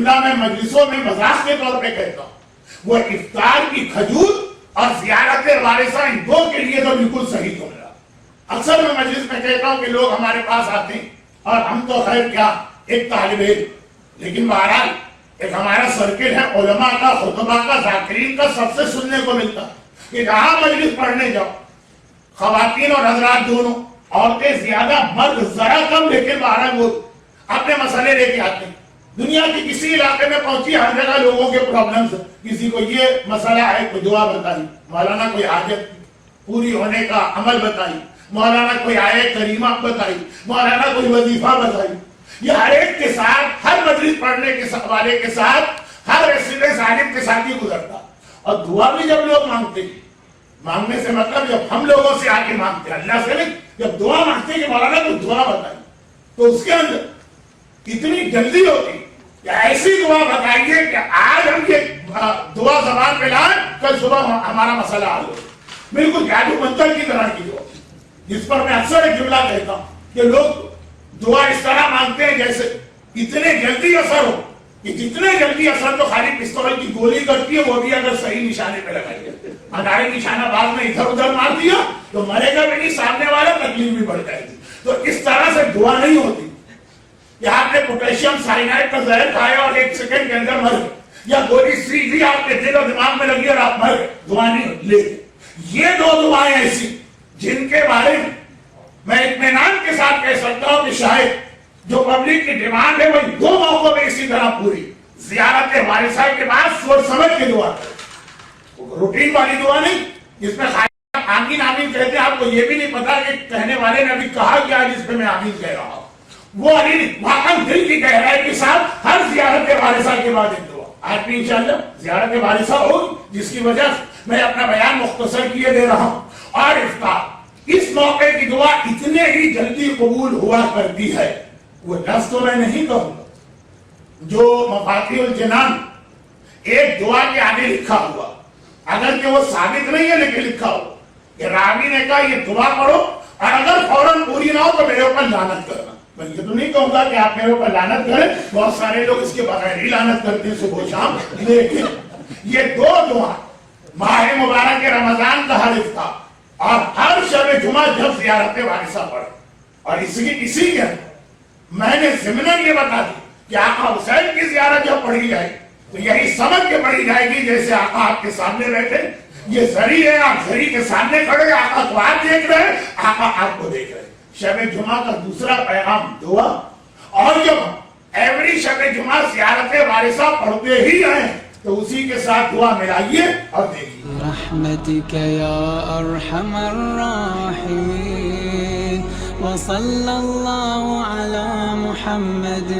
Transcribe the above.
جملہ میں مجلسوں میں مذاق کے طور پہ کہتا ہوں، وہ افطار کی کھجور اور زیارت وارثہ ان دو کے لیے تو بالکل صحیح جملہ۔ اکثر میں مجلس میں کہتا ہوں کہ لوگ ہمارے پاس آتے ہیں اور ہم تو خیر کیا ایک طالب علم، لیکن بہرحال ایک ہمارا سرکل ہے علماء کا، خطبہ کا، ذاکرین کا، سب سے سننے کو ملتا ہے کہ جہاں مجلس پڑھنے جاؤ خواتین اور حضرات دونوں، عورتیں زیادہ مرد ذرا کم، لیکن بہرحال وہ اپنے مسئلے لے کے آتے ہیں۔ دنیا کی کسی علاقے میں پہنچی ہر جگہ لوگوں کے پرابلمز، کسی کو یہ مسئلہ ہے کوئی دعا بتائی، مولانا کوئی حاجت پوری ہونے کا عمل بتائی، مولانا کوئی آیت کریمہ بتائی، مولانا کوئی وظیفہ بتائی۔ یہ ہر ایک کے ساتھ، ہر مجلس پڑھنے کے والے کے ساتھ، ہر ریسیڈنس عالم کے ساتھ ہی گزرتا۔ اور دعا بھی جب لوگ مانگتے ہیں، مانگنے سے مطلب جب ہم لوگوں سے آ کے مانگتے ہیں، اللہ سے نہیں، جب دعا مانگتے ہیں کہ مولانا کوئی دعا بتائی، تو اس کے اندر اتنی جلدی ہوتی کہ ایسی دعا بتائیے کہ آج ہم یہ دعا زبان پہ لائیں، کل صبح ہمارا مسئلہ حل ہو۔ بالکل جادو منتر کی طرح کی دعا، جس پر میں اکثر ایک جملہ کہتا ہوں کہ لوگ دعا اس طرح مانگتے ہیں جیسے اتنے جلدی اثر ہو کہ جتنے جلدی اثر تو خالی پستول کی گولی کرتی ہے، وہ بھی اگر صحیح نشانے پہ لگائی ہے، ہمارے نشانہ باز میں ادھر ادھر مار دیا تو مرے گا بھی نہیں، سامنے والا تکلیف بھی بڑھ جائے گی۔ تو اس طرح سے دعا نہیں ہوتی کہ آپ نے پوٹیشیم سائنائڈ کا زہر کھایا اور 1 سیکنڈ کے اندر مر گئے، یا گولی سیدھی آپ کے دل اور دماغ میں لگی اور آپ مر گئے، دعا نہیں لے۔ یہ دو دعائیں ایسی جن کے بارے میں اطمینان کے ساتھ کہہ سکتا ہوں کہ شاید جو پبلک کی ڈیمانڈ ہے وہی دو موقعوں میں اسی طرح پوری۔ زیارت وارثہ کے بعد سوچ سمجھ کے دعا کریں، روٹین والی دعا نہیں جس میں آمین آمین کہتے ہیں، آپ کو یہ بھی نہیں پتا کہ کہنے والے نے ابھی کہا کیا جس پہ میں آمین کہہ رہا ہوں۔ وہ واقعا دل کی گہرائی کے ساتھ ہر زیارت وارثہ کے بعد ایک دعا۔ آج بھی انشاءاللہ زیارت وارثہ ہوگی، جس کی وجہ سے میں اپنا بیان مختصر کیے دے رہا ہوں۔ اور افطار، اس موقع کی دعا اتنے ہی جلدی قبول ہوا کرتی ہے، وہ لفظ تو میں نہیں کہوں گا جو مفاتیح الجنان ایک دعا کے آگے لکھا ہوا، اگر کہ وہ ثابت نہیں ہے لیکن لکھا ہوا کہ راوی نے کہا یہ دعا پڑھو اور اگر فوراً پوری نہ ہو تو میرے اوپر لعنت کرنا۔ میں یہ تو نہیں کہوں گا کہ آپ میرے اوپر لعنت کریں، بہت سارے لوگ اس کے بغیر ہی لعنت کرتے ہیں صبح و شام، لیکن یہ دو دعا ماہ مبارک رمضان کا ہر افطار اور ہر شب جمعہ جب زیارت وارثہ پڑھے، اور اسی کے میں نے ضمناً یہ بتا دی کہ آقا حسین کی زیارت جب پڑھی جائے تو یہی سمجھ کے پڑھی جائے گی جیسے آقا آپ کے سامنے بیٹھے، یہ زری ہے، آپ زری کے سامنے کھڑے، آقا کو آپ دیکھ رہے ہیں، آقا آپ کو دیکھ رہے ہیں۔ شب جمعہ کا دوسرا پیغام دعا، اور جب ایوری شب جمعہ زیارت وارثہ پڑھتے ہی ہیں تو اسی کے ساتھ دعا ملائیے اور دیکھیے۔ برحمتك يا أرحم الراحمين وصلى الله على محمد